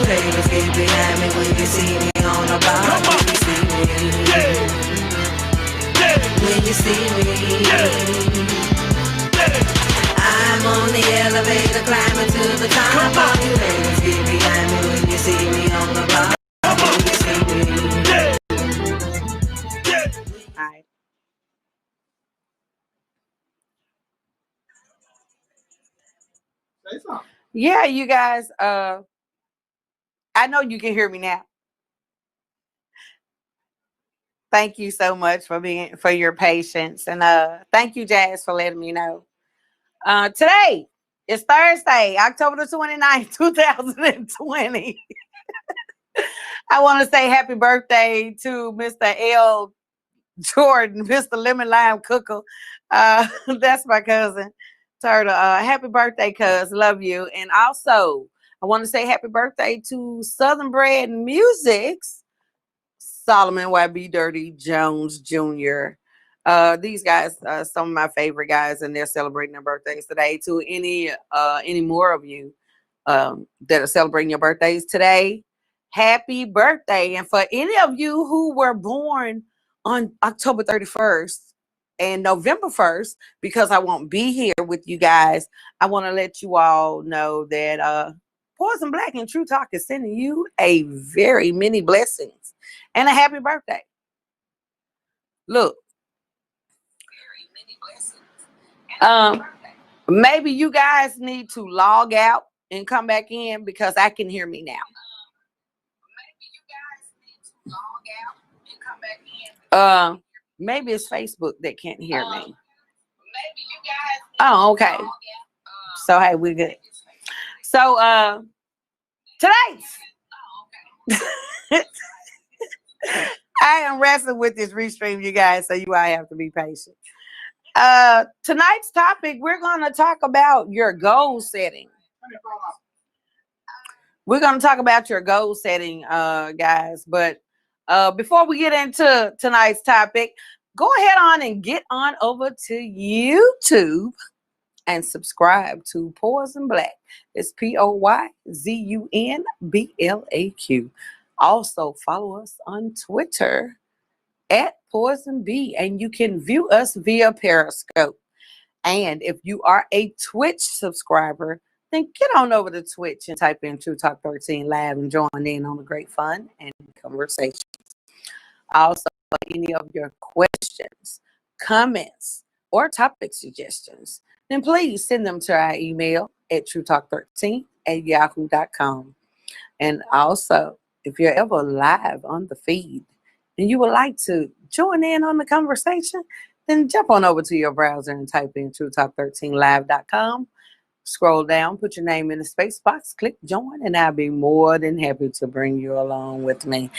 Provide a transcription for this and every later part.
haters get behind me when you see me on the bar. When you see me, when you see me, I'm on the elevator climbing to the top. All you haters get behind me when you see me on the bar. When you see me. All right. Yeah, you guys, I know you can hear me now. Thank you so much for your patience, and thank you, Jazz, for letting me know. Today is Thursday, October the 29th, 2020. I want to say happy birthday to Mr. L. Jordan, Mr. Lemon Lime Cooker. That's my cousin Turtle. Happy birthday, cuz. Love you. And also, I want to say happy birthday to Southern Bread Music's Solomon YB Dirty Jones Jr. These guys, some of my favorite guys, and they're celebrating their birthdays today. To any more of you that are celebrating your birthdays today, happy birthday. And for any of you who were born on October 31st and November 1st, because I won't be here with you guys, I want to let you all know that Poyzun Blaq and Truetalk is sending you a very many blessings and a happy birthday. Look, maybe you guys need to log out and come back in because I can hear me now. Maybe it's Facebook that can't hear me. Oh, okay. So hey, we're good. So tonight I am wrestling with this restream, you guys, so you might have to be patient. Tonight's topic, we're going to talk about your goal setting. We're going to talk about your goal setting, guys. But before we get into tonight's topic, go ahead on and get on over to YouTube and subscribe to Poyzun Blaq. It's POYZUNBLAQ. Also, follow us on Twitter at PoyzunB, and you can view us via Periscope. And if you are a Twitch subscriber, then get on over to Twitch and type in Truetalk 13 Live and join in on the great fun and conversation. Also, any of your questions, comments, or topic suggestions, then please send them to our email at truetalk13@yahoo.com. And also, if you're ever live on the feed and you would like to join in on the conversation, then jump on over to your browser and type in truetalk13live.com. Scroll down, put your name in the space box, click join, and I'll be more than happy to bring you along with me.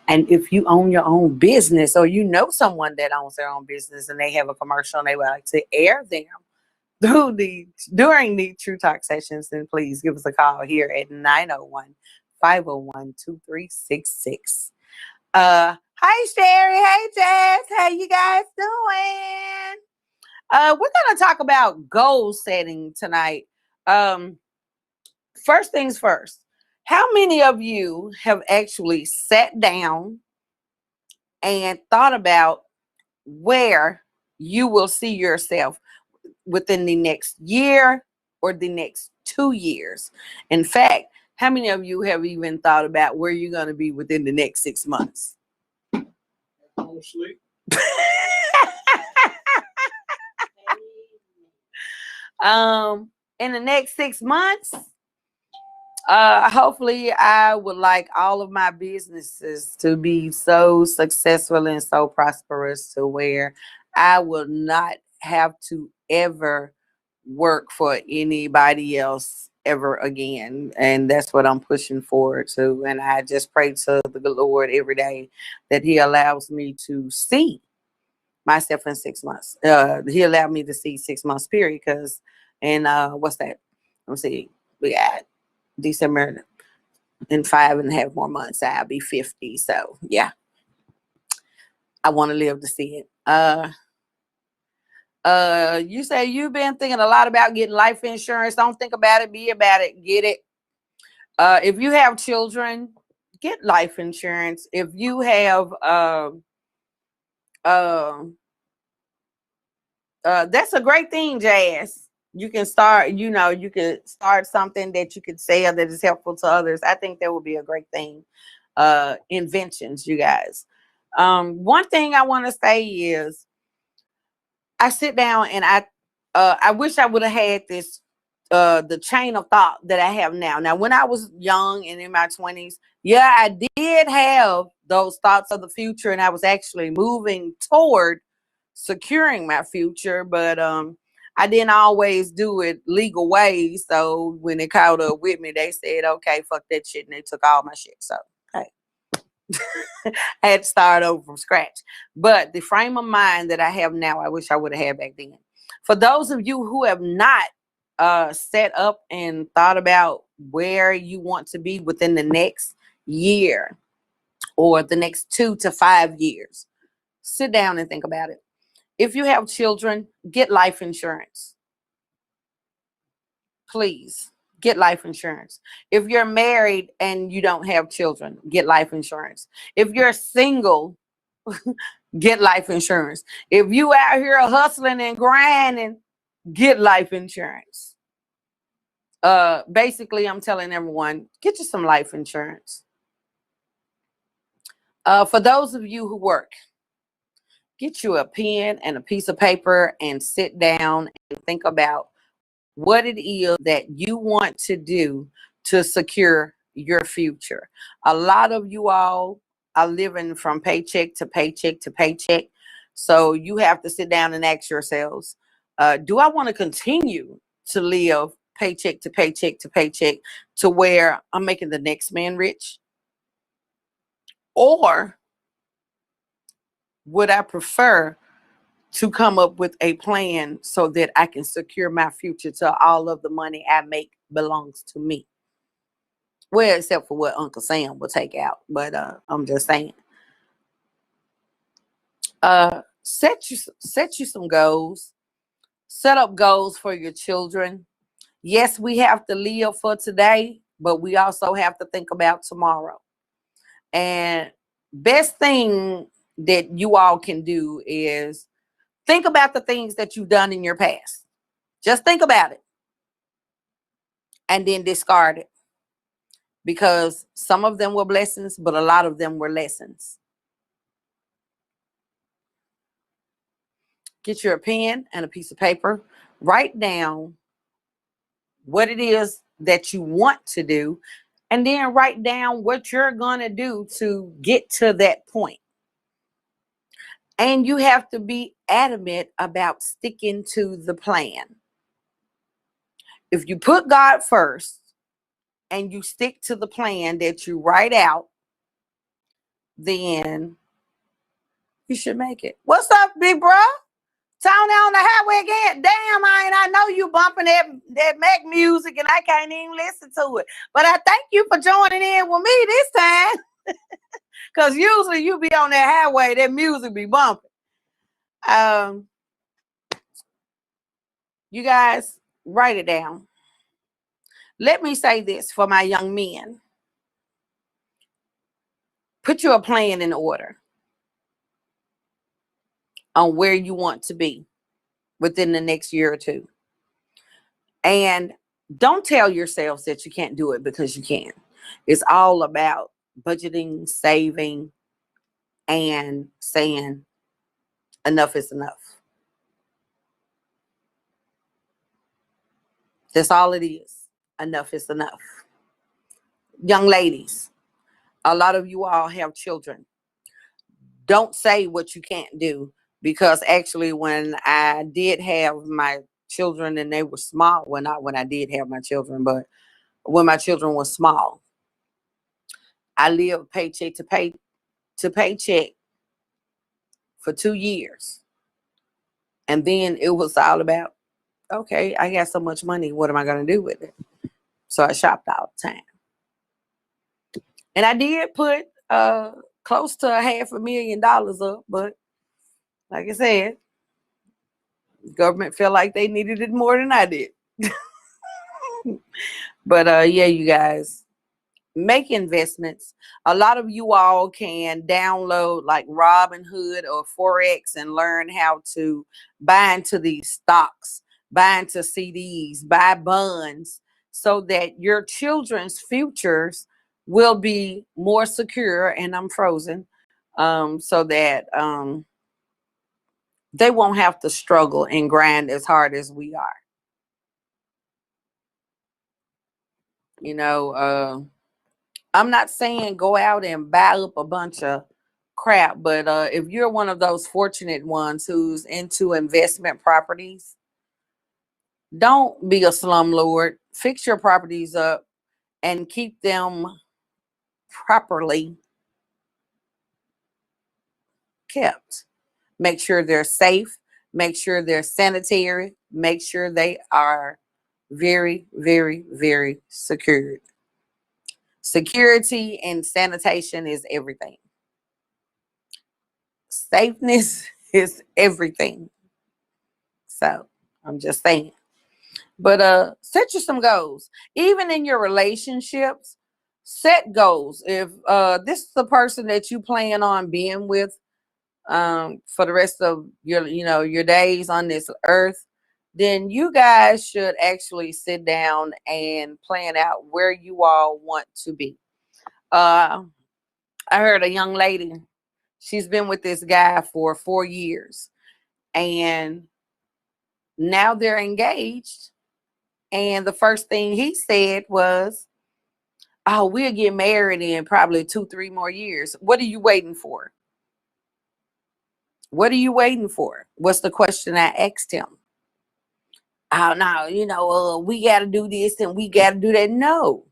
And if you own your own business or you know someone that owns their own business and they have a commercial and they would like to air them during the True Talk sessions, then please give us a call here at 901-501-2366. Hi Sherry, hey Jazz, how you guys doing? We're gonna talk about goal setting tonight. First things first, how many of you have actually sat down and thought about where you will see yourself within the next year or the next 2 years? In fact, how many of you have even thought about where you're going to be within the next 6 months? Sleep. In the next 6 months, hopefully I would like all of my businesses to be so successful and so prosperous to where I will not have to ever work for anybody else ever again. And that's what I'm pushing forward to. And I just pray to the Lord every day that he allows me to see myself in 6 months. He allowed me to see 6 months period, because what's that? Let me see. We got December, in 5.5 more months I'll be 50. So yeah, I want to live to see it. You say you've been thinking a lot about getting life insurance. Don't think about it, be about it, get it. If you have children, get life insurance. If you have that's a great thing, Jazz. You can start, you can start something that you could sell that is helpful to others. I think that would be a great thing. Inventions, you guys. One thing I want to say is I sit down and I wish I would have had this the chain of thought that I have now. Now, when I was young and in my 20s, yeah, I did have those thoughts of the future, and I was actually moving toward securing my future, but I didn't always do it legal ways. So when they caught up with me, they said, okay, fuck that shit, and they took all my shit. So hey. I had to start over from scratch. But the frame of mind that I have now, I wish I would have had back then. For those of you who have not set up and thought about where you want to be within the next year or the next 2 to 5 years, sit down and think about it. If you have children, get life insurance. Please get life insurance. If you're married and you don't have children, get life insurance. If you're single, get life insurance. If you out here hustling and grinding, get life insurance. Basically, I'm telling everyone, get you some life insurance. For those of you who work, get you a pen and a piece of paper and sit down and think about what it is that you want to do to secure your future. A lot of you all are living from paycheck to paycheck to paycheck. So you have to sit down and ask yourselves, do I want to continue to live paycheck to paycheck to paycheck to where I'm making the next man rich? Or would I prefer to come up with a plan so that I can secure my future to all of the money I make belongs to me? Well, except for what Uncle Sam will take out. But I'm just saying. Set you some goals. Set up goals for your children. Yes, we have to live for today, but we also have to think about tomorrow. And best thing that you all can do is think about the things that you've done in your past. Just think about it and then discard it, because some of them were blessings, but a lot of them were lessons. Get your pen and a piece of paper. Write down what it is that you want to do, and then write down what you're going to do to get to that point. And you have to be adamant about sticking to the plan. If you put God first and you stick to the plan that you write out, then you should make it. What's up, big bro? Tony on the highway again. Damn, I know you bumping that Mac music and I can't even listen to it. But I thank you for joining in with me this time. Because usually you be on that highway, that music be bumping. You guys, write it down. Let me say this for my young men. Put your plan in order on where you want to be within the next year or two. And don't tell yourselves that you can't do it, because you can. It's all about budgeting, saving, and saying enough is enough. That's all it is. Enough is enough. Young ladies, a lot of you all have children. Don't say what you can't do, because actually when I did have my children and they were small, well, not when I did have my children, but when my children were small, I lived paycheck to paycheck for 2 years. And then it was all about, okay, I got so much money, what am I going to do with it? So I shopped all the time. And I did put close to $500,000 up, but like I said, the government felt like they needed it more than I did. But yeah, you guys, make investments. A lot of you all can download like Robinhood or Forex and learn how to buy into these stocks, buy into CDs, buy bonds, so that your children's futures will be more secure. And I'm frozen, so that they won't have to struggle and grind as hard as we are. You know, I'm not saying go out and buy up a bunch of crap, but if you're one of those fortunate ones who's into investment properties, don't be a slumlord. Fix your properties up and keep them properly kept. Make sure they're safe. Make sure they're sanitary. Make sure they are very, very, very secured. Security and sanitation is everything. Safeness is everything. So I'm just saying. But set you some goals. Even in your relationships, set goals. If this is the person that you plan on being with for the rest of your days on this earth, then you guys should actually sit down and plan out where you all want to be. I heard a young lady, she's been with this guy for 4 years, and now they're engaged. And the first thing he said was, "Oh, we'll get married in probably 2-3 more years." What are you waiting for? What are you waiting for? What's the question I asked him? "Oh, no, we got to do this and we got to do that." No.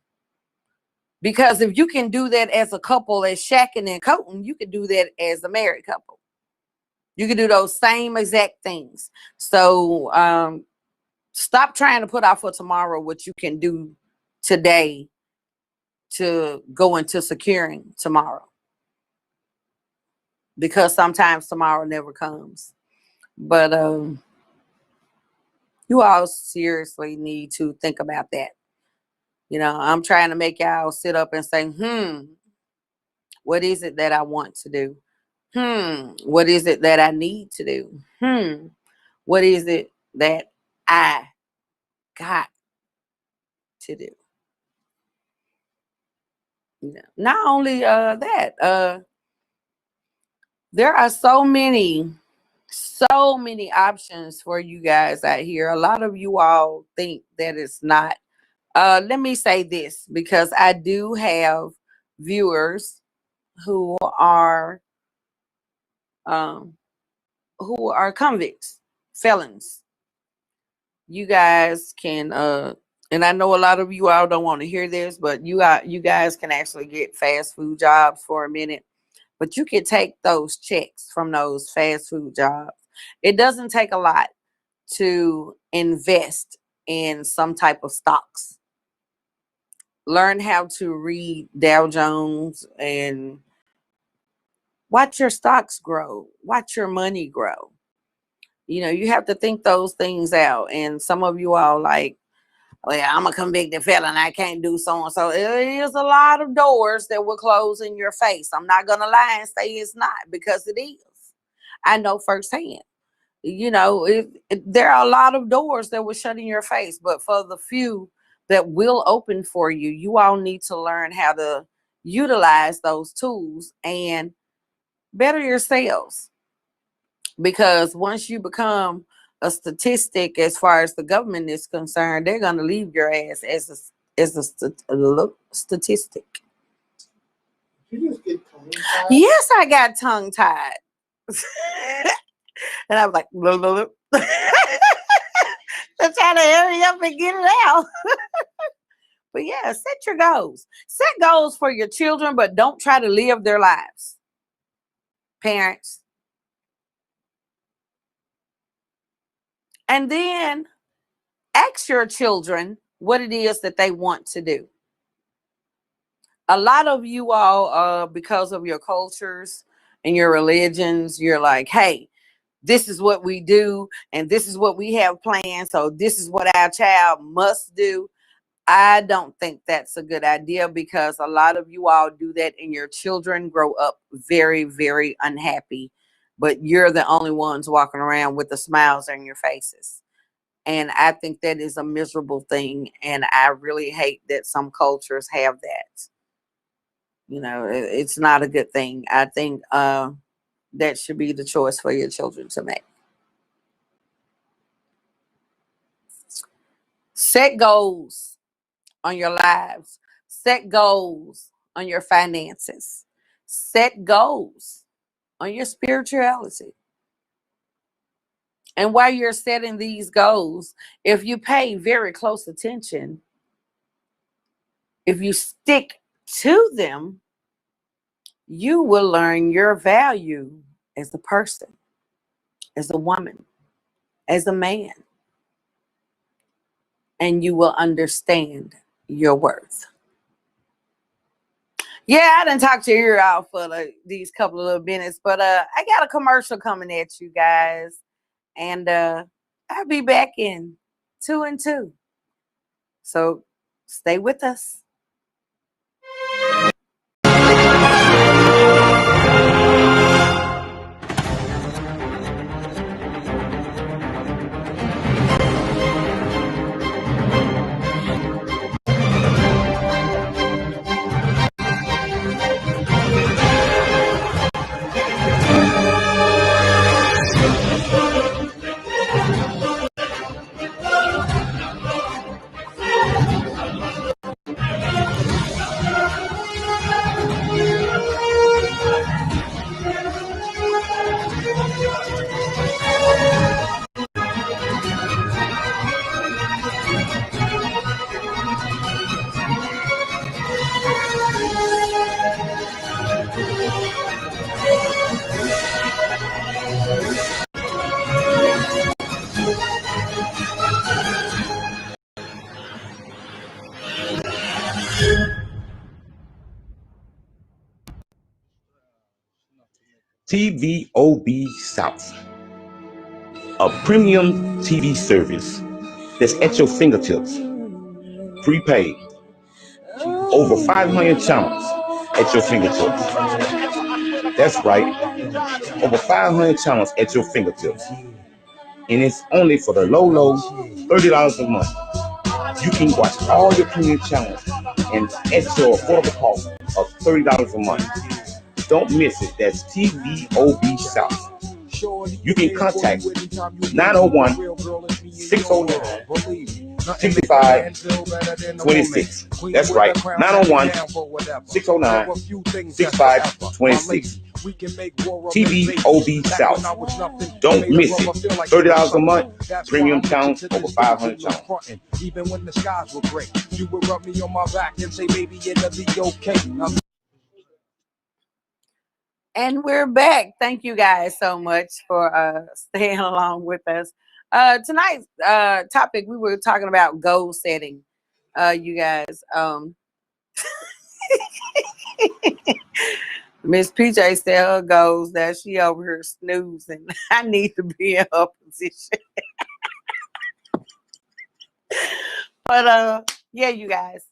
Because if you can do that as a couple, as shacking and coating, you can do that as a married couple. You can do those same exact things. So stop trying to put off for tomorrow what you can do today to go into securing tomorrow. Because sometimes tomorrow never comes. But you all seriously need to think about that. I'm trying to make y'all sit up and say, what is it that I want to do? What is it that I need to do? What is it that I got to do? Not only that, there are so many options for you guys out here. A lot of you all think that it's not. Let me say this, because I do have viewers who are convicts, felons. You guys can and I know a lot of you all don't want to hear this, but you guys can actually get fast food jobs for a minute. But you can take those checks from those fast food jobs. It doesn't take a lot to invest in some type of stocks. Learn how to read Dow Jones and watch your stocks grow. Watch your money grow. You have to think those things out. And some of you all like, "Oh yeah, I'm a convicted felon, I can't do so and so." It is a lot of doors that will close in your face. I'm not gonna lie and say it's not, because it is. I know firsthand. There are a lot of doors that will shut in your face, but for the few that will open for you, you all need to learn how to utilize those tools and better yourselves. Because once you become a statistic as far as the government is concerned, they're going to leave your ass as a statistic. You just get tongue-tied? Yes, I got tongue-tied. And I was like, blah, blah, blah. I'm trying to hurry up and get it out. But yeah, set your goals. Set goals for your children, but don't try to live their lives. Parents. And then ask your children what it is that they want to do. A lot of you all, because of your cultures and your religions, you're like, "Hey, this is what we do, and this is what we have planned, so this is what our child must do." I don't think that's a good idea because a lot of you all do that and your children grow up very, very unhappy. But you're the only ones walking around with the smiles on your faces. And I think that is a miserable thing. And I really hate that some cultures have that. You know, it's not a good thing. I think that should be the choice for your children to make. Set goals on your lives. Set goals on your finances. Set goals on your spirituality. And while you're setting these goals, if you pay very close attention, if you stick to them, you will learn your value as a person, as a woman, as a man, and you will understand your worth. Yeah, I didn't talk to you out for these couple of little minutes, but I got a commercial coming at you guys, and I'll be back in 2 and 2. So stay with us. TVOB South, a premium TV service that's at your fingertips, prepaid, over 500 channels at your fingertips. That's right, over 500 channels at your fingertips. And it's only for the low, $30 a month. You can watch all your premium channels and at your affordable cost of $30 a month. Don't miss it. That's TVOB South. You can contact 901-609-6526. That's right, 901-609-6526. TVOB South. Don't miss it. $30 a month, premium channels, over 500 channels. Even when the skies were gray, you would rub me on my back and say, baby, it'll be okay. And we're back. Thank you guys so much for staying along with us. Tonight's topic, we were talking about goal setting. You guys, Miss PJ said her goals that she over here snoozing. I need to be in her position. But yeah, you guys,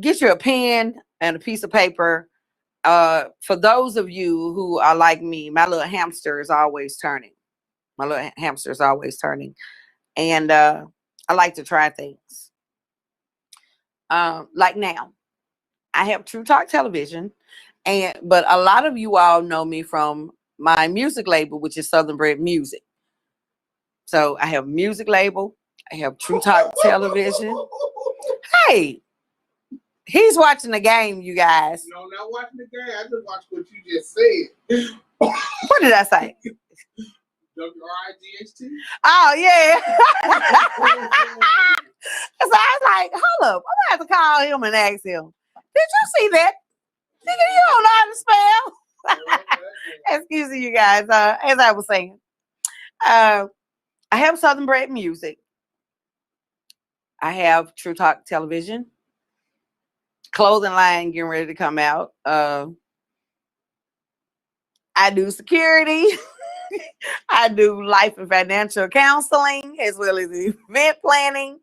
get you a pen and a piece of paper. For those of you who are like me, my little hamster is always turning. My little hamster is always turning. And I like to try things. Like now, I have Truetalk Television. But a lot of you all know me from my music label, which is Southern Bred Music. So I have a music label. I have Truetalk Television. Hey, he's watching the game, you guys. No, not watching the game. I just watched what you just said. What did I say? WRIGHT? Oh, yeah. So I was like, hold up. I'm going to have to call him and ask him, did you see that? Nigga, you don't know how to spell. Excuse me, you guys. As I was saying, I have Southern Bred Music. I have Truetalk Television. Clothing line getting ready to come out. I do security. I do life and financial counseling as well as event planning.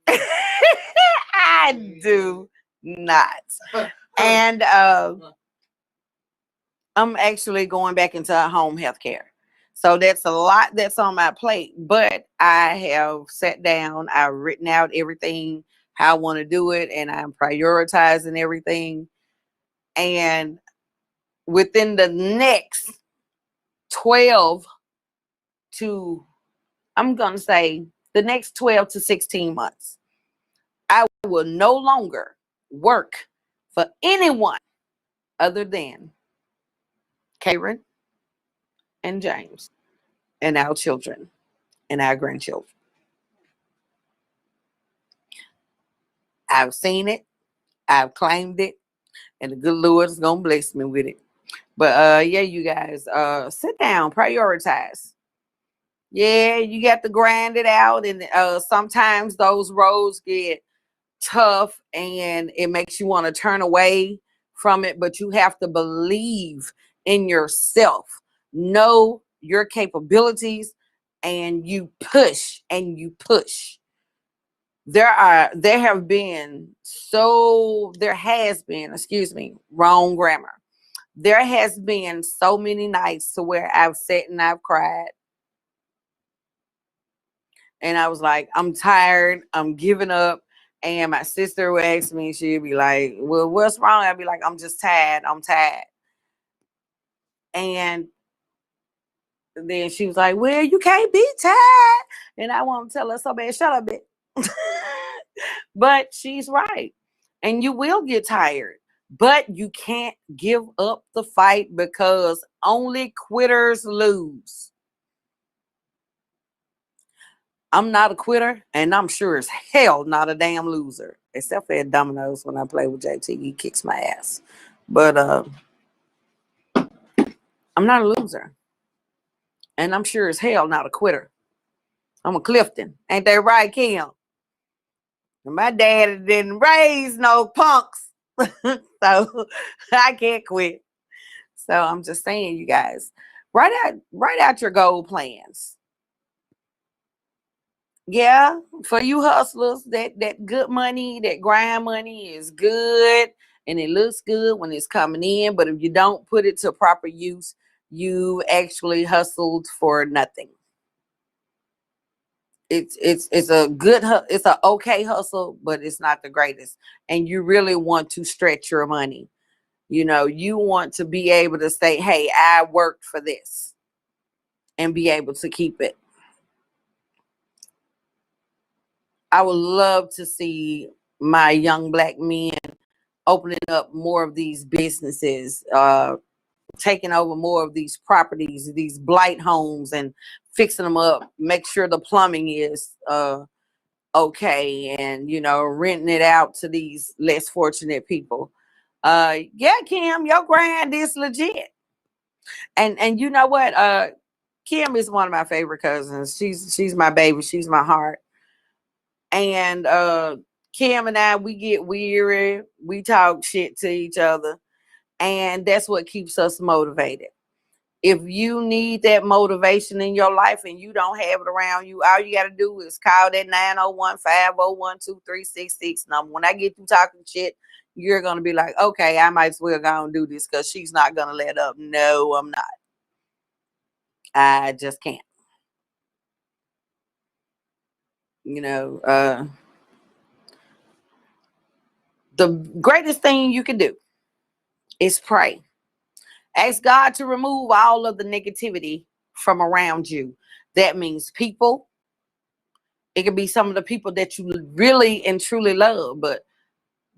I do not. And I'm actually going back into home health care. So that's a lot that's on my plate. But I have sat down, I've written out everything, how I want to do it, and I'm prioritizing everything. And within the next 12 to, I'm going to say the next 12 to 16 months, I will no longer work for anyone other than Karen and James and our children and our grandchildren. I've seen it, I've claimed it, and the good Lord is gonna bless me with it. But yeah, you guys, sit down, prioritize. Yeah, you got to grind it out, and sometimes those roads get tough and it makes you want to turn away from it, but you have to believe in yourself, know your capabilities, and you push and you push. There has been, excuse me, wrong grammar. There has been so many nights to where I've sat and I've cried. And I was like, I'm tired. I'm giving up. And my sister would ask me, she'd be like, well, what's wrong? I'd be like, I'm just tired. I'm tired. And then she was like, well, you can't be tired. And I want to tell her so bad, shut up, bitch. But she's right. And you will get tired. But you can't give up the fight because only quitters lose. I'm not a quitter, and I'm sure as hell not a damn loser. Except for at Domino's when I play with JT, he kicks my ass. But I'm not a loser. And I'm sure as hell not a quitter. I'm a Clifton. Ain't that right, Kim? And my daddy didn't raise no punks. So I can't quit. So I'm just saying, you guys, write out your goal plans. Yeah, for you hustlers, that good money, that grind money is good and it looks good when it's coming in. But if you don't put it to proper use, you actually hustled for nothing. It's a good, it's a okay hustle, but it's not the greatest. And you really want to stretch your money. You know, you want to be able to say, hey, I worked for this, and be able to keep it. I would love to see my young Black men opening up more of these businesses, taking over more of these properties, these blight homes, and fixing them up. Make sure the plumbing is okay, and renting it out to these less fortunate people. Yeah, Kim, your grand is legit. And you know what? Kim is one of my favorite cousins. She's my baby. She's my heart. And Kim and I, we get weary. We talk shit to each other. And that's what keeps us motivated. If you need that motivation in your life and you don't have it around you, all you got to do is call that 901-501-2366 number. When I get through talking shit, you're going to be like, okay, I might as well go and do this because she's not going to let up. No, I'm not. I just can't. The greatest thing you can do is pray. Ask God to remove all of the negativity from around you. That means people. It could be some of the people that you really and truly love, but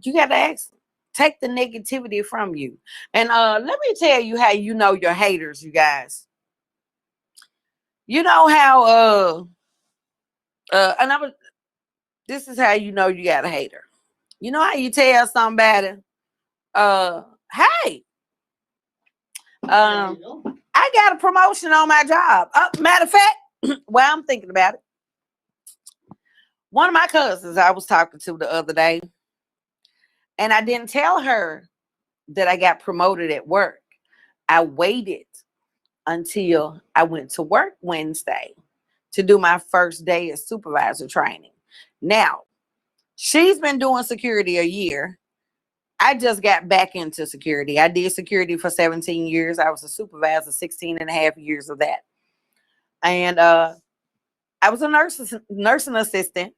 you got to ask, take the negativity from you. And let me tell you how you know your haters, you guys. You know how this is how you know you got a hater. You know how you tell somebody, hey, I got a promotion on my job. Matter of fact, well, I'm thinking about it. One of my cousins I was talking to the other day, and I didn't tell her that I got promoted at work. I waited until I went to work Wednesday to do my first day of supervisor training. Now, She's been doing security a year. I just got back into security. I did security for 17 years. I was a supervisor 16 and a half years of that. And I was a nursing assistant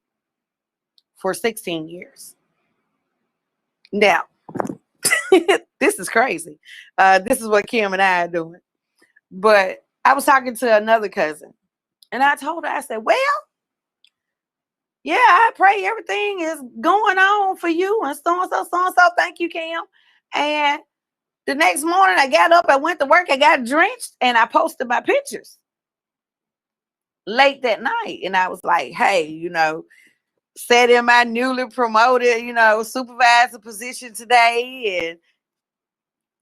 for 16 years. Now, this is crazy. This is what Kim and I are doing. But I was talking to another cousin, and I told her, I said, well, yeah, I pray everything is going on for you and so and so, so and so. Thank you, Kim. And the next morning I got up, I went to work, I got drenched, and I posted my pictures late that night. And I was like, hey, sat in my newly promoted, supervisor position today, and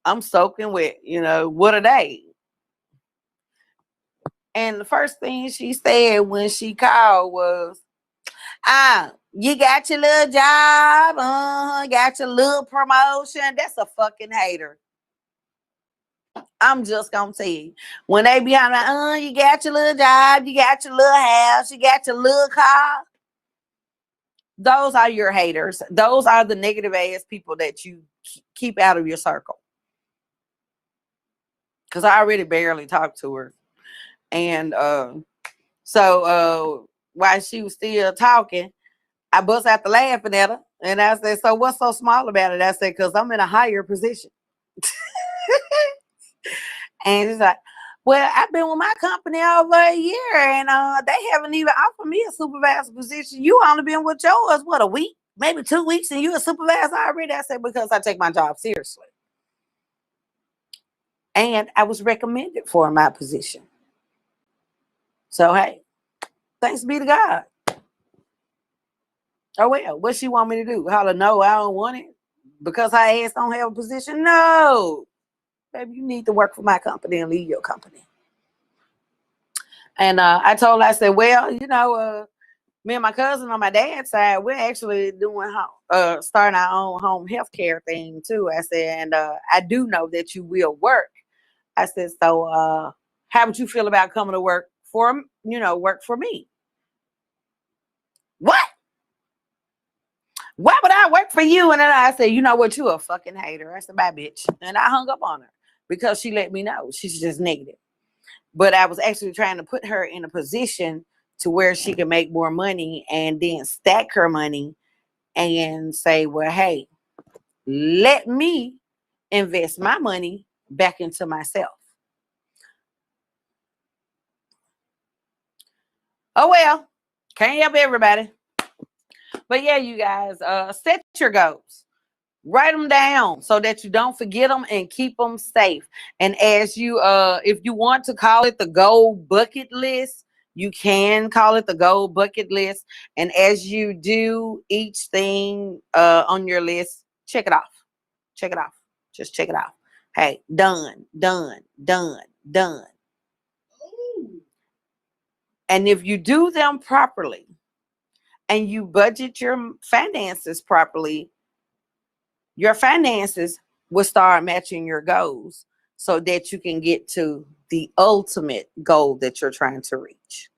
I'm soaking wet, what a day. And the first thing she said when she called was, you got your little job, got your little promotion. That's a fucking hater. I'm just gonna tell you. When they be on like, you got your little job, you got your little house, you got your little car. Those are your haters. Those are the negative ass people that you keep out of your circle. Because I already barely talked to her. And so while she was still talking, I bust out the laughing at her. And I said, so what's so small about it? I said, because I'm in a higher position. And she's like, well, I've been with my company over a year, and they haven't even offered me a supervisor position. You only been with yours, what, a week? Maybe 2 weeks, and you a supervisor already? I said, because I take my job seriously. And I was recommended for my position. So, hey, thanks be to God. Oh, well, what she want me to do? Holler, no, I don't want it. Because her ass don't have a position? No. Baby, you need to work for my company and leave your company. And I told her, I said, well, me and my cousin on my dad's side, we're actually doing starting our own home health care thing too. I said, and I do know that you will work. I said, so how would you feel about coming to work for me? What? Why would I work for you? And then I said, you know what? You a fucking hater. I said, bye, bitch. And I hung up on her because she let me know she's just negative. But I was actually trying to put her in a position to where she can make more money and then stack her money and say, well, hey, let me invest my money back into myself. Oh, well, can't help everybody. But yeah, you guys, set your goals. Write them down so that you don't forget them and keep them safe. And as you, if you want to call it the gold bucket list, you can call it the gold bucket list. And as you do each thing on your list, check it off. Check it off. Just check it off. Hey, done, done, done, done. And if you do them properly and you budget your finances properly, your finances will start matching your goals so that you can get to the ultimate goal that you're trying to reach.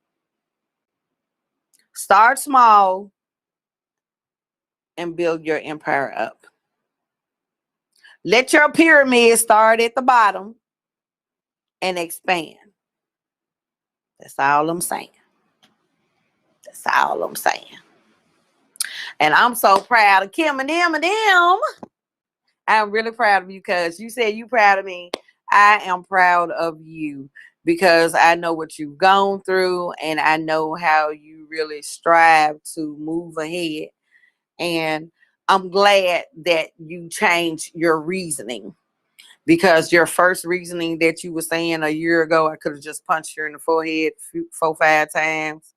Start small and build your empire up. Let your pyramid start at the bottom and expand. That's all I'm saying. That's all I'm saying. And I'm so proud of Kim and them. I'm really proud of you because you said you proud of me. I am proud of you because I know what you've gone through and I know how you really strive to move ahead. And I'm glad that you changed your reasoning because your first reasoning that you were saying a year ago, I could have just punched you in the forehead 4-5 times.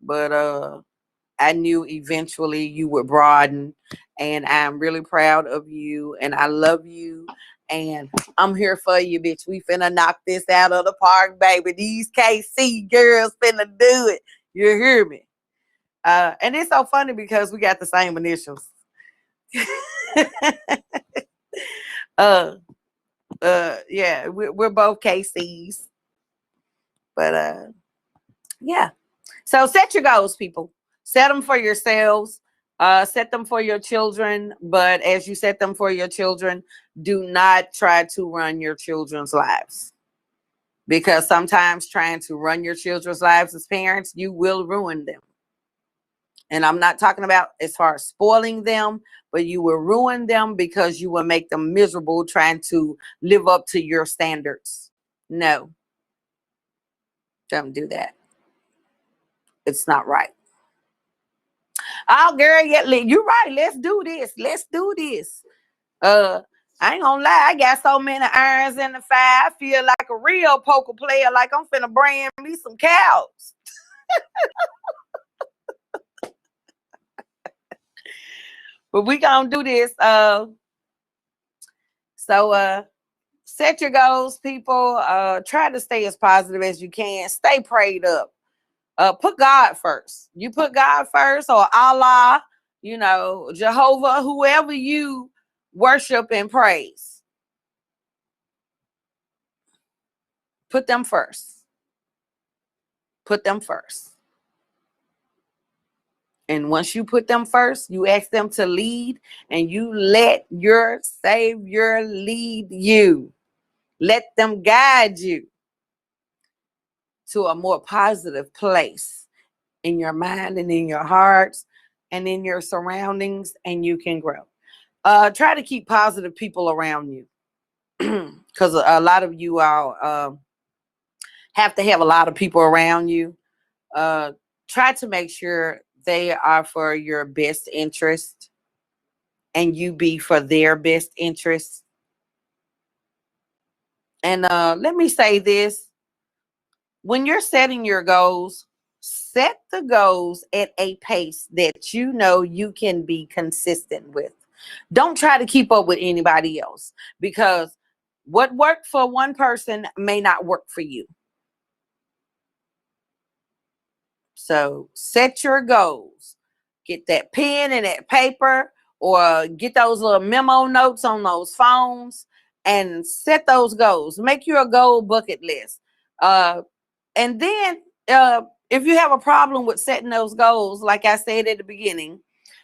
But I knew eventually you would broaden, and I'm really proud of you, and I love you, and I'm here for you, bitch. We finna knock this out of the park, baby. These KC girls finna do it. You hear me? And it's so funny because we got the same initials. Yeah, we're both KCs, but yeah. So set your goals, people. Set them for yourselves. Set them for your children, but as you set them for your children, do not try to run your children's lives. Because sometimes trying to run your children's lives as parents, you will ruin them. And I'm not talking about as far as spoiling them, but you will ruin them because you will make them miserable trying to live up to your standards. No, don't do that. It's not right. Oh, girl, yeah, you're right. Let's do this. Let's do this. I ain't gonna lie, I got so many irons in the fire. I feel like a real poker player, like I'm finna bring me some cows. But we gonna do this. So set your goals, people. Try to stay as positive as you can. Stay prayed up. Put God first. You put God first, or Allah, you know, Jehovah, whoever you worship and praise. Put them first. Put them first. And once you put them first, you ask them to lead, and you let your Savior lead you. Let them guide you to a more positive place in your mind and in your hearts and in your surroundings, and you can grow. Try to keep positive people around you, because a lot of you all have to have a lot of people around you. Try to make sure they are for your best interest and you be for their best interest. And let me say this. When you're setting your goals, set the goals at a pace that you know you can be consistent with. Don't try to keep up with anybody else, because what worked for one person may not work for you. So set your goals. Get that pen and that paper, or get those little memo notes on those phones and set those goals. Make you a goal bucket list. And then if you have a problem with setting those goals, like I said at the beginning,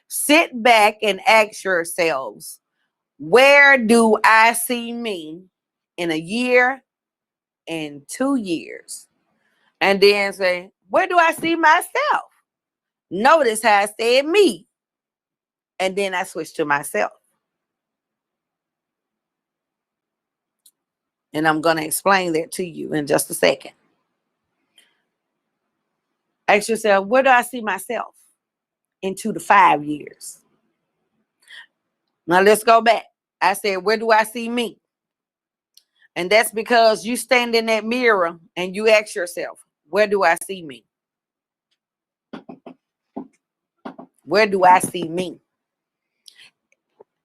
sit back and ask yourselves, where do I see me in a year, in 2 years? And then say, where do I see myself? Notice how I said me. And then I switched to myself. And I'm going to explain that to you in just a second. Ask yourself, where do I see myself in 2 to 5 years? Now let's go back. I said, where do I see me? And that's because you stand in that mirror and you ask yourself, where do I see me? Where do I see me?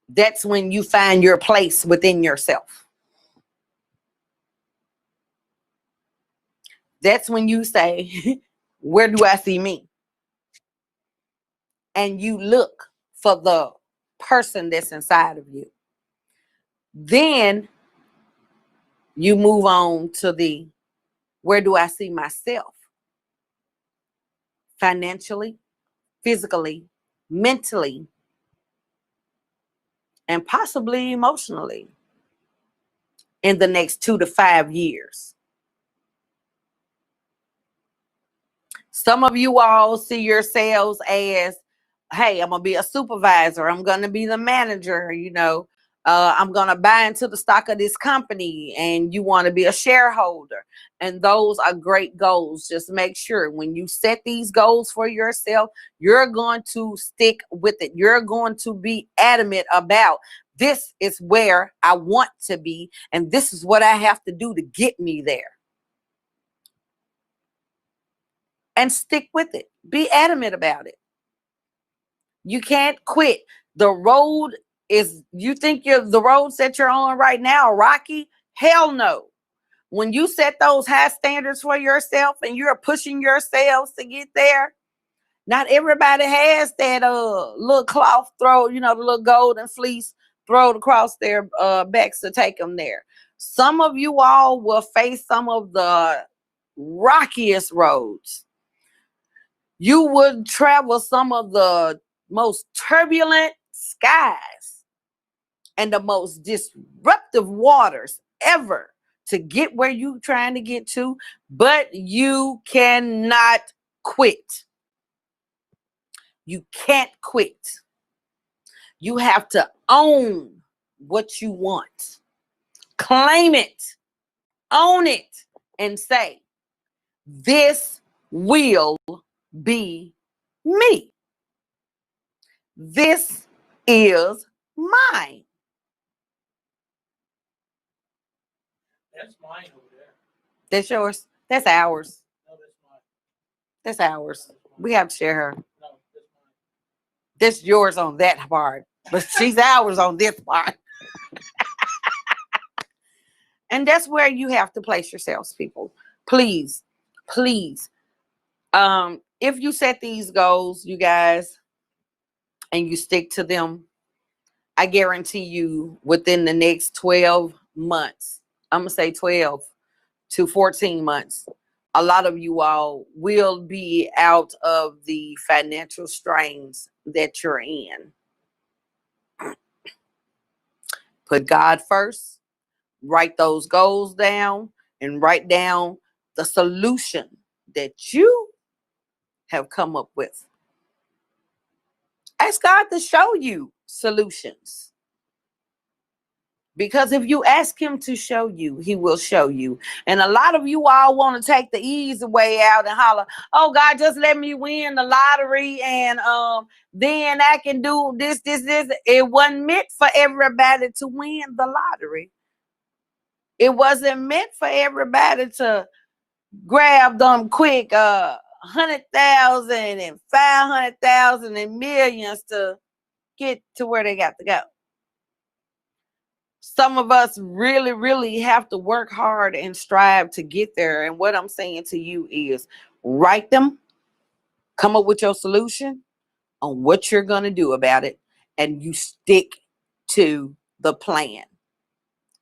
That's when you find your place within yourself. That's when you say, where do I see me? And you look for the person that's inside of you. Then you move on to the, where do I see myself? Financially, physically, mentally, and possibly emotionally in the next 2 to 5 years. Some of you all see yourselves as, hey, I'm going to be a supervisor. I'm going to be the manager, you know. I'm going to buy into the stock of this company, and you want to be a shareholder. And those are great goals. Just make sure when you set these goals for yourself, you're going to stick with it. You're going to be adamant about, this is where I want to be, and this is what I have to do to get me there. And stick with it. Be adamant about it. You can't quit. The road is, you think the roads that you're on right now are rocky? Hell no. When you set those high standards for yourself and you're pushing yourselves to get there, not everybody has that little cloth throw, you know, the little golden fleece thrown across their backs to take them there. Some of you all will face some of the rockiest roads. You would travel some of the most turbulent skies and the most disruptive waters ever to get where you're trying to get to, but you cannot quit. You can't quit. You have to own what you want. Claim it. Own it. And say, this will be me. This is mine. That's mine over there. That's yours. That's ours. No, that's mine. That's ours. We have to share her. No, that's mine. That's yours on that part, but she's ours on this part. And that's where you have to place yourselves, people. Please, please. If you set these goals, you guys, and you stick to them, I guarantee you within the next 12 months, I'm going to say 12 to 14 months, a lot of you all will be out of the financial strains that you're in. Put God first. Write those goals down and write down the solution that you have come up with. Ask God to show you solutions. Because if you ask him to show you, he will show you. And a lot of you all want to take the easy way out and holler, oh, God, just let me win the lottery and then I can do this. It wasn't meant for everybody to win the lottery. It wasn't meant for everybody to grab them quick 100,000 and 500,000 and millions to get to where they got to go. Some of us really, really have to work hard and strive to get there. And what I'm saying to you is write them, come up with your solution on what you're going to do about it, and you stick to the plan.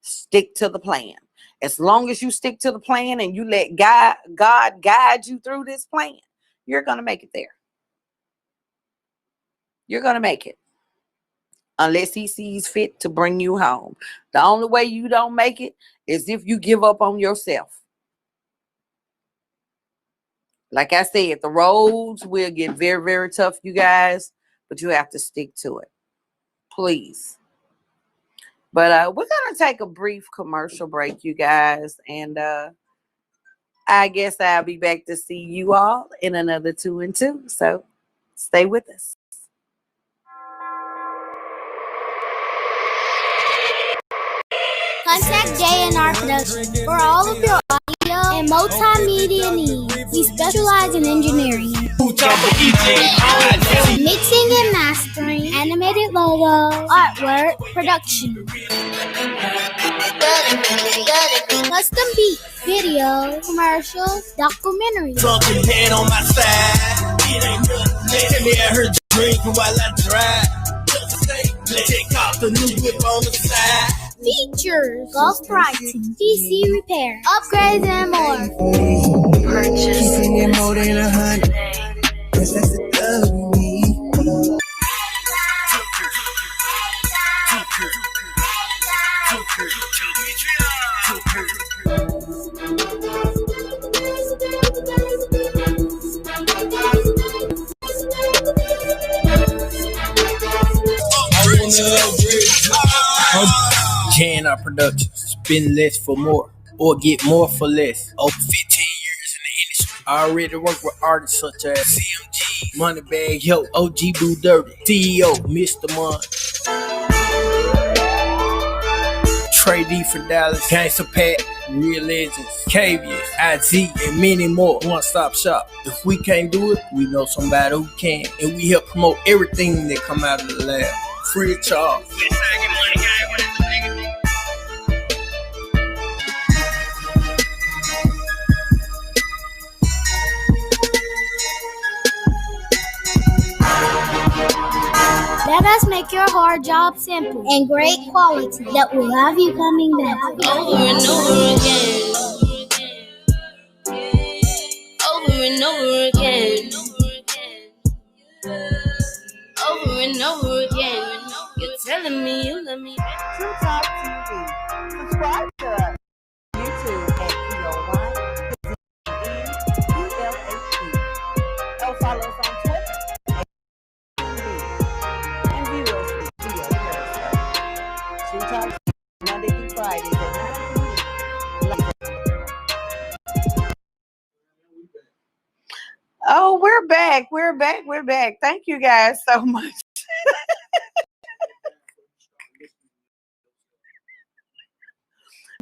Stick to the plan. As long as you stick to the plan and you let God guide you through this plan, you're going to make it there. You're going to make it. Unless he sees fit to bring you home. The only way you don't make it is if you give up on yourself. Like I said, the roads will get very, very tough, you guys, but you have to stick to it. Please. But we're going to take a brief commercial break, you guys. And I guess I'll be back to see you all in another 2 and 2. So stay with us. Contact J&R Productions for all of your audio and multimedia needs. We specialize in engineering, mixing and mastering, animated logos, artwork, production, custom beats, video, commercials, documentaries. Drunken head on my side. It ain't nothing. Tell me I heard you drinking while I drive. Let's take off the new whip on the side. Features, ghostwriting, PC repair, upgrades, and more. Purchase. Keeping it more than 100. Yes, that's the love we need. J&R Productions. Spend less for more, or get more for less. Over 15 years in the industry. I already work with artists such as CMG, Moneybag Yo, OG Boo Dirty, CEO, Mr. Mon, Trey D from Dallas, Gangsta Pat, Real Legends, Cavius, IZ, and many more. One-stop shop. If we can't do it, we know somebody who can. And we help promote everything that come out of the lab. Free of charge. Let us make your hard job simple and great quality that will have you coming back over and over again. Over and over again. Over love me, you love me. True Talk TV. Subscribe to us. YouTube at POYZNBLAQ. Or follow us on Twitter at TV. And view us via Periscope. True Talk Monday through Friday at 9 p.m. Oh, we're back. We're back. We're back. Thank you guys so much.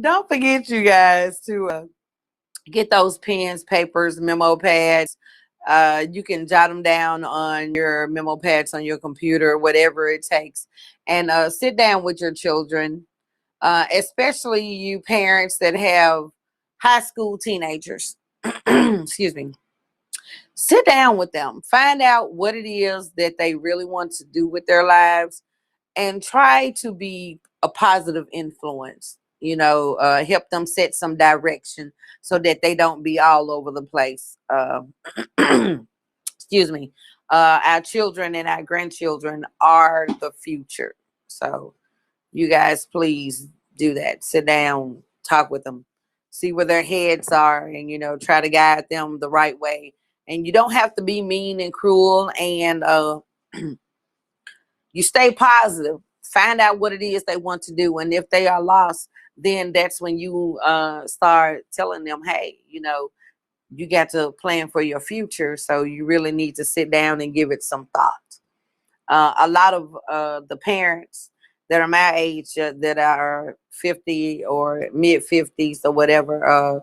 Don't forget, you guys, to get those pens, papers, memo pads. You can jot them down on your memo pads on your computer, whatever it takes, and sit down with your children, especially you parents that have high school teenagers. Excuse me. Sit down with them, find out what it is that they really want to do with their lives, and try to be a positive influence. Help them set some direction so that they don't be all over the place. Excuse me. Our children and our grandchildren are the future. So you guys, please do that. Sit down, talk with them, see where their heads are, and, try to guide them the right way. And you don't have to be mean and cruel, and you stay positive. Find out what it is they want to do. And if they are lost, then that's when you start telling them, hey, you got to plan for your future. So you really need to sit down and give it some thought. A lot of the parents that are my age, that are 50 or mid 50s or whatever,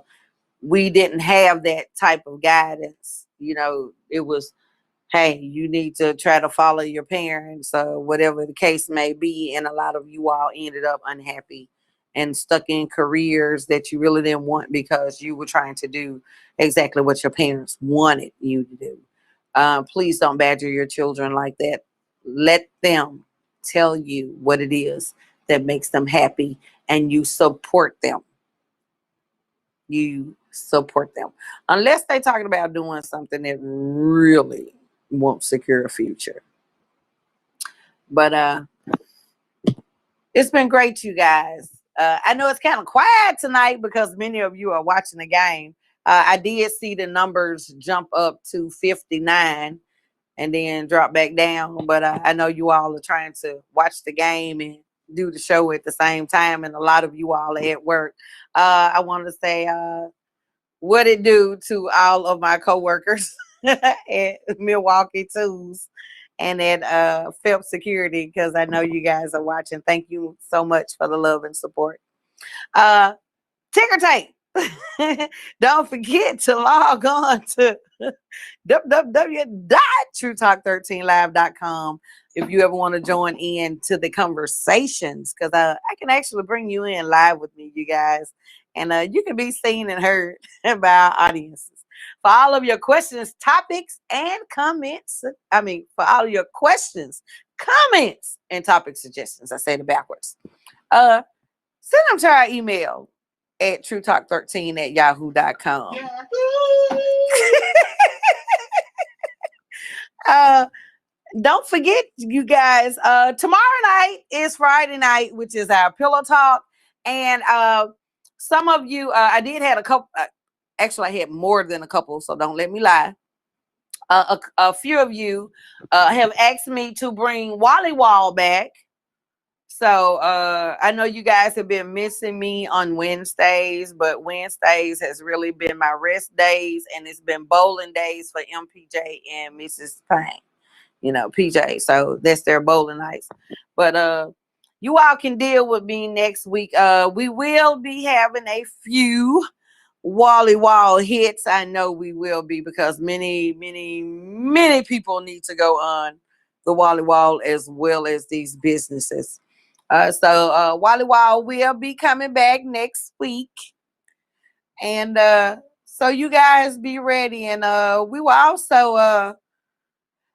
we didn't have that type of guidance. It was, hey, you need to try to follow your parents, whatever the case may be. And a lot of you all ended up unhappy and stuck in careers that you really didn't want because you were trying to do exactly what your parents wanted you to do. Please don't badger your children like that. Let them tell you what it is that makes them happy, and you support them. You support them. Unless they're talking about doing something that really won't secure a future. But it's been great, you guys. I know it's kind of quiet tonight because many of you are watching the game. I did see the numbers jump up to 59 and then drop back down. But I know you all are trying to watch the game and do the show at the same time. And a lot of you all are at work. I want to say what it do to all of my coworkers at Milwaukee Tools and at Phelps Security, because I know you guys are watching. Thank you so much for the love and support. Ticker tape. Don't forget to log on to www.truetalk13live.com if you ever want to join in to the conversations, because I can actually bring you in live with me, you guys, and you can be seen and heard by our audiences. For all of your questions, topics, and comments, for all of your questions, comments, and topic suggestions, I said it backwards, send them to our email at truetalk13@yahoo.com. Don't forget, you guys, tomorrow night is Friday night, which is our pillow talk. And some of you, I did have a couple, actually I had more than a couple, so don't let me lie. A few of you have asked me to bring Wally Wall back. So I know you guys have been missing me on Wednesdays, but Wednesdays has really been my rest days, and it's been bowling days for MPJ and Mrs. Payne, PJ. So that's their bowling nights. But you all can deal with me next week. We will be having a few Wally Wall hits. I know we will be, because many, many, many people need to go on the Wally Wall as well as these businesses. So Wally Wall will be coming back next week. And so you guys be ready. And we will also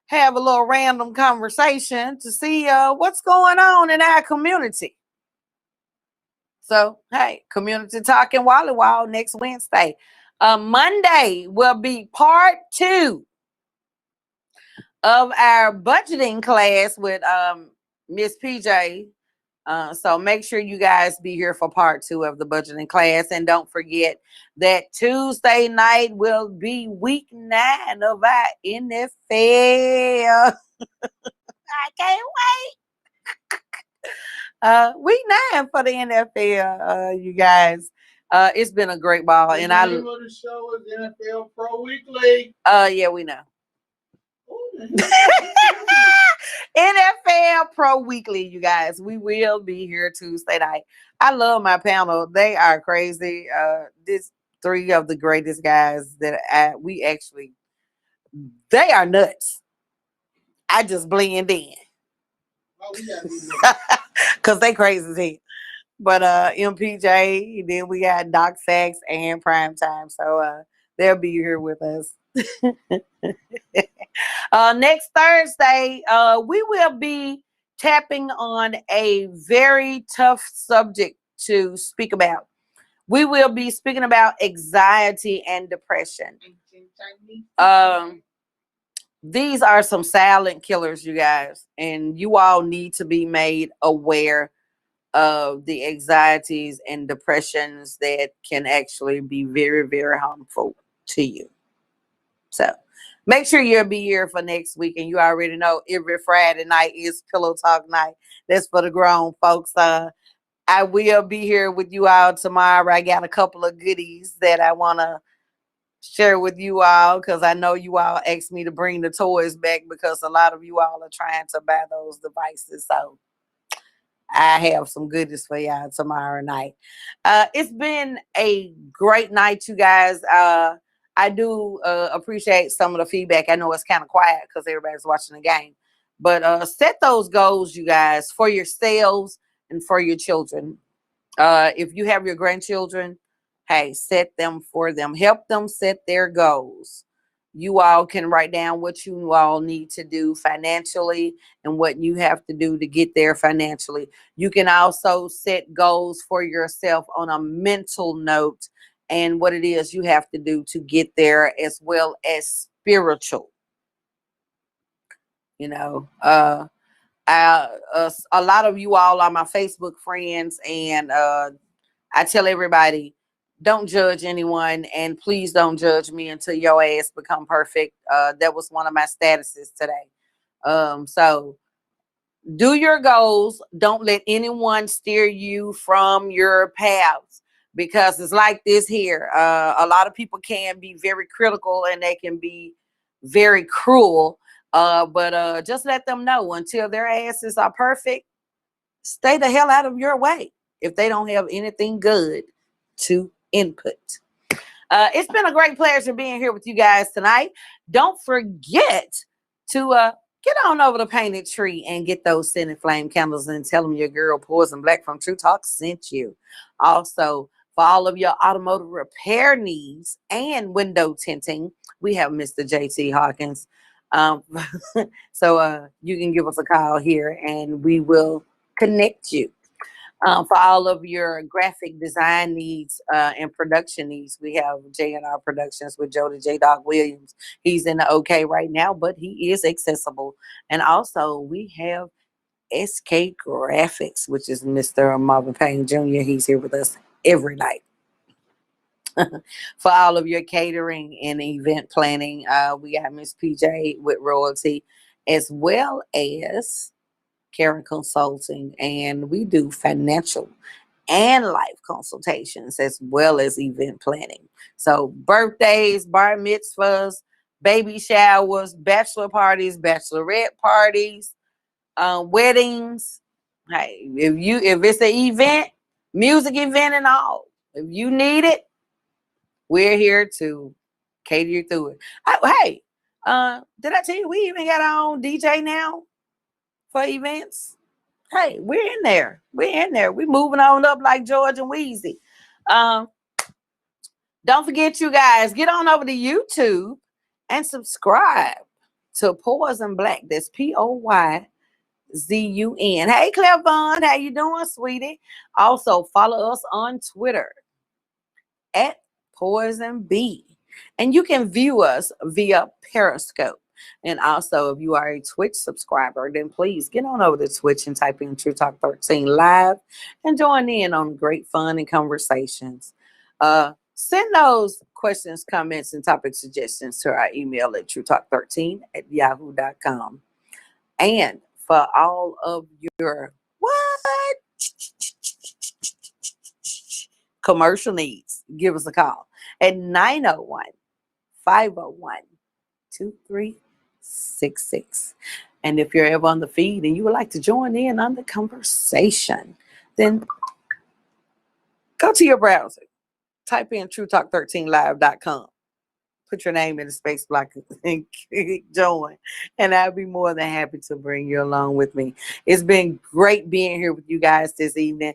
have a little random conversation to see what's going on in our community. So, hey, community talking Wally Wall next Wednesday. Monday will be part 2 of our budgeting class with Miss PJ. So make sure you guys be here for part 2 of the budgeting class. And don't forget that Tuesday night will be week 9 of our NFL. I can't wait. Week 9 for the NFL, you guys. It's been a great ball. The And name of the show is NFL Pro Weekly. yeah, we know. NFL Pro Weekly, you guys. We will be here Tuesday night. I love my panel. They are crazy. This 3 of the greatest guys that they are nuts. I just blend in. Oh, we got to Cause they crazy as hell. But MPJ, then we got Doc Sachs and Prime Time. So they'll be here with us. Next Thursday, we will be tapping on a very tough subject to speak about. We will be speaking about anxiety and depression. These are some silent killers, you guys, and you all need to be made aware of the anxieties and depressions that can actually be very, very harmful to you. So make sure you'll be here for next week. And you already know every Friday night is Pillow Talk night. That's for the grown folks. I will be here with you all tomorrow. I got a couple of goodies that I want to share with you all because I know you all asked me to bring the toys back because a lot of you all are trying to buy those devices. So I have some goodies for y'all tomorrow night. It's been a great night, you guys. I do appreciate some of the feedback. I know it's kind of quiet because everybody's watching the game. But set those goals, you guys, for yourselves and for your children. If you have your grandchildren, hey, set them for them. Help them set their goals. You all can write down what you all need to do financially and what you have to do to get there financially. You can also set goals for yourself on a mental note and what it is you have to do to get there, as well as spiritual. You know, a lot of you all are my Facebook friends, and I tell everybody, don't judge anyone, and please don't judge me until your ass become perfect. That was one of my statuses today. So do your goals. Don't let anyone steer you from your paths, because it's like this here. A lot of people can be very critical and they can be very cruel. But just let them know, until their asses are perfect, stay the hell out of your way if they don't have anything good to input. It's been a great pleasure being here with you guys tonight. Don't forget to get on over to Painted Tree and get those scented flame candles and tell them your girl Poyzun Blaq from Truetalk sent you. Also, for all of your automotive repair needs and window tinting, we have Mr. JT Hawkins. So you can give us a call here and we will connect you. For all of your graphic design needs and production needs, we have J&R Productions with Jody J. Dog Williams. He's in the OK right now, but he is accessible. And also, we have SK Graphics, which is Mr. Marvin Payne Jr. He's here with us every night. For all of your catering and event planning, we got Miss PJ with Royalty, as well as Karen Consulting, and we do financial and life consultations as well as event planning. So birthdays, bar mitzvahs, baby showers, bachelor parties, bachelorette parties, weddings. Hey, if it's an event, music event and all, if you need it, we're here to cater you through it. Hey, did I tell you we even got our own DJ now for events? Hey, we're in there. We're in there. We're moving on up like George and Wheezy. Don't forget, you guys, get on over to YouTube and subscribe to Poyzun Blaq. That's Poyzun. Hey, Clevon, how you doing, sweetie? Also, follow us on Twitter at Poyzun B. And you can view us via Periscope. And also, if you are a Twitch subscriber, then please get on over to Twitch and type in True Talk 13 Live and join in on great fun and conversations. Send those questions, comments, and topic suggestions to our email at truetalk13@yahoo.com. And for all of your commercial needs, give us a call at 901-501-2366. And if you're ever on the feed and you would like to join in on the conversation, then go to your browser, type in truetalk13live.com, put your name in the space block and join. And I'll be more than happy to bring you along with me. It's been great being here with you guys this evening.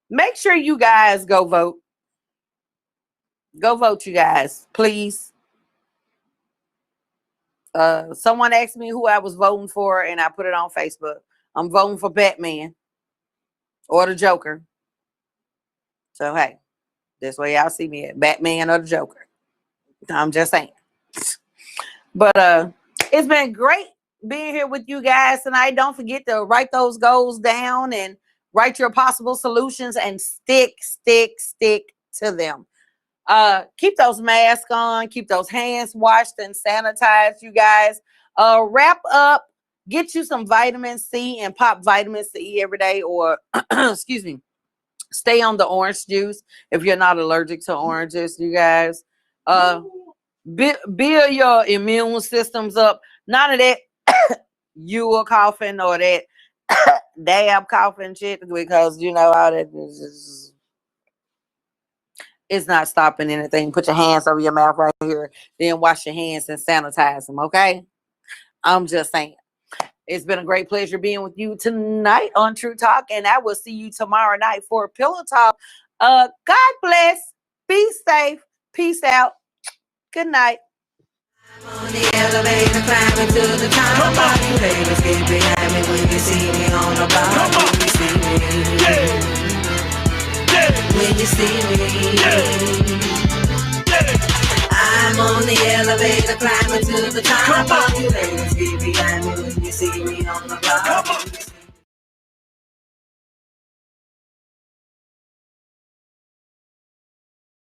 Make sure you guys go vote. Go vote, you guys, please. Someone asked me who I was voting for, and I put it on Facebook. I'm voting for Batman or the Joker. So, hey, this way y'all see me at Batman or the Joker. I'm just saying. But it's been great being here with you guys tonight. Don't forget to write those goals down and write your possible solutions and stick to them. Keep those masks on, keep those hands washed and sanitized, you guys. Wrap up, get you some vitamin C and pop vitamin C every day, or excuse me, stay on the orange juice if you're not allergic to oranges, you guys. Build your immune systems up. None of that you are coughing or that dab coughing shit, because you know all that is it's not stopping anything. Put your hands over your mouth right here, then wash your hands and sanitize them, okay? I'm just saying. It's been a great pleasure being with you tonight on True Talk, and I will see you tomorrow night for Pillow Talk. God bless. Be safe. Peace out. Good night. On the elevator, climbing to the top. All you haters get behind me when you see me on the bar. When you see me, when you see me, I'm on the elevator, climbing to the top. All you haters